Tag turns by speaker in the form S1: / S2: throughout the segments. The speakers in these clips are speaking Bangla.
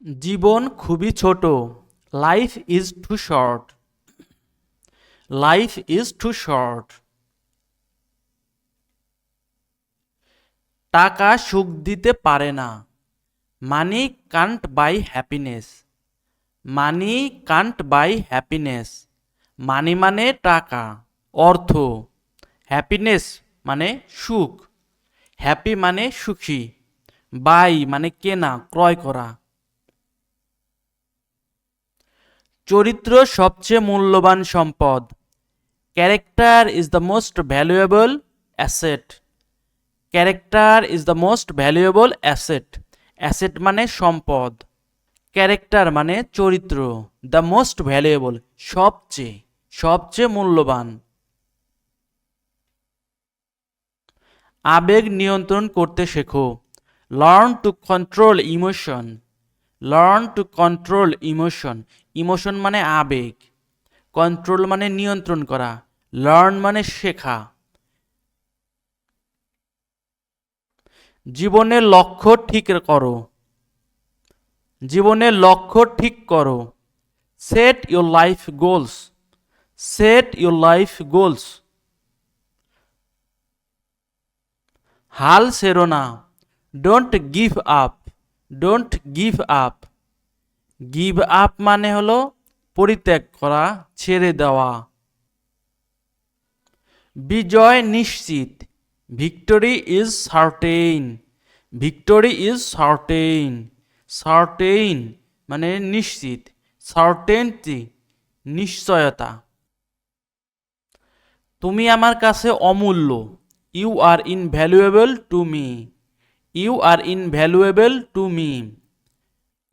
S1: জীবন খুবই ছোট। Life is too short. Life is too short. টাকা সুখ দিতে পারে না। Money can't buy happiness. Money can't buy happiness. Money মানে টাকা, অর্থ। হ্যাপিনেস মানে সুখ। হ্যাপি মানে সুখী। বাই মানে কেনা, ক্রয় করা। চরিত্র সবচেয়ে মূল্যবান সম্পদ। Character is the most valuable asset. Character is the most valuable asset. Asset মানে সম্পদ। ক্যারেক্টার মানে চরিত্র। দ্য মোস্ট ভ্যালুয়েবল সবচেয়ে, সবচেয়ে মূল্যবান। আবেগ নিয়ন্ত্রণ করতে শেখো। Learn to control emotion. Learn to control emotion. Emotion মানে আবেগ। কন্ট্রোল মানে নিয়ন্ত্রণ করা। লার্ন মানে শেখা। জীবনের লক্ষ্য ঠিক করো। জীবনের লক্ষ্য ঠিক করো। Set your life goals. Set your life goals. হাল ছেড়ো না। Don't give up. Don't give up. Give up মানে হলো পরিত্যাগ করা, ছেড়ে দেওয়া। বিজয় নিশ্চিত। Victory is certain. Victory is certain. Certain মানে নিশ্চিত। সার্টেনটি নিশ্চয়তা। তুমি আমার কাছে অমূল্য। You are invaluable to me. You are invaluable to me.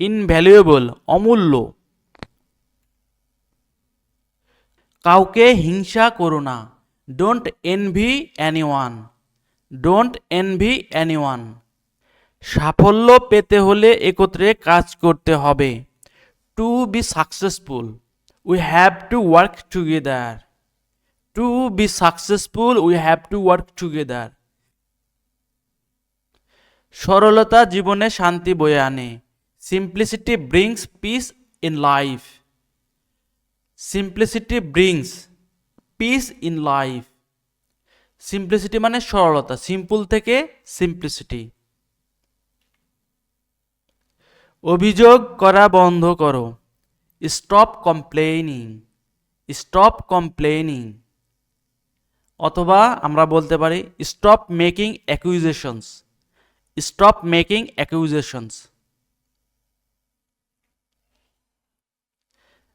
S1: Invaluable অমূল্য। কাউকে হিংসা করো না। Don't envy anyone. Don't envy anyone. সাফল্য পেতে হলে একত্রে কাজ করতে হবে। To be successful we have to work together. To be successful we have to work together. সরলতা জীবনে শান্তি বয়ে আনে। Simplicity brings peace in life. Simplicity brings peace in life. Simplicity মানে সরলতা, সিম্পল থেকে সিম্পলিসিটি। অভিযোগ করা বন্ধ করো। Stop complaining. Stop complaining. অথবা আমরা বলতে পারি stop making acquisitions. Stop making acquisitions.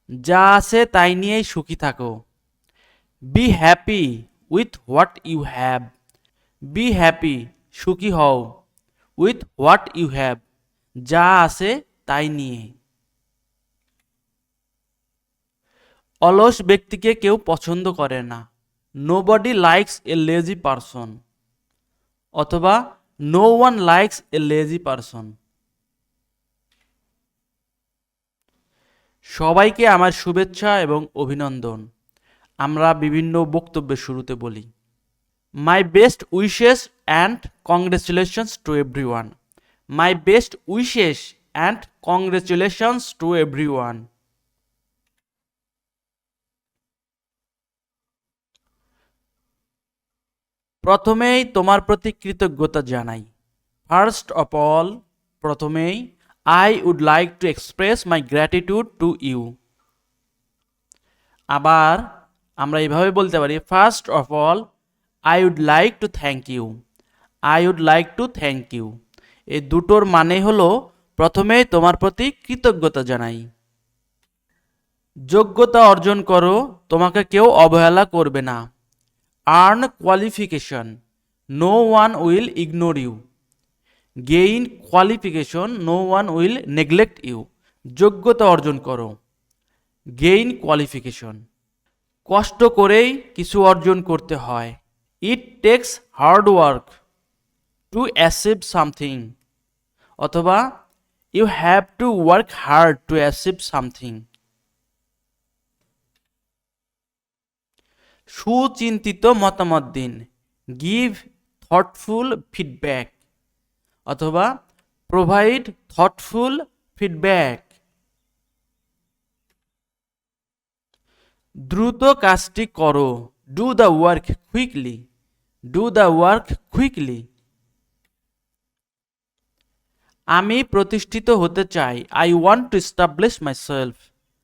S1: যা আছে তাই নিয়েই সুখী থাকো। Be happy with what you have. Be happy সুখী হও। উইথ হোয়াট ইউ হ্যাভ যা আছে তাই নিয়ে। অলস ব্যক্তিকে কেউ পছন্দ করে না। Nobody likes a lazy person. অথবা no one likes a lazy person. সবাইকে আমার শুভেচ্ছা এবং অভিনন্দন আমরা বিভিন্ন বক্তব্যের শুরুতে বলি। My best wishes and congratulations to everyone. My best wishes and congratulations to everyone. প্রথমেই তোমার প্রতি কৃতজ্ঞতা জানাই। ফার্স্ট অফ অল, প্রথমেই I would like to express my gratitude to you. আবার আমরা এইভাবে বলতে পারি first of all I would like to thank you. I would like to thank you. এই দুটোর মানে হলো প্রথমেই তোমার প্রতি কৃতজ্ঞতা জানাই। যোগ্যতা অর্জন করো, তোমাকে কেউ অবহেলা করবে না। Earn qualification, no one will ignore you. Gain qualification, no one will neglect you. যোগ্যতা অর্জন করো। Gain qualification. কষ্ট করেই কিছু অর্জন করতে হয়। It takes hard work to achieve something. অথবা you have to work hard to achieve something. সুচিন্তিত মতামত দিন। Give thoughtful feedback. অথবা প্রোভাইড থটফুল ফিডব্যাক। দ্রুত কাজটি করো, do the work quickly, do the work quickly. আমি প্রতিষ্ঠিত হতে চাই, I want to establish myself,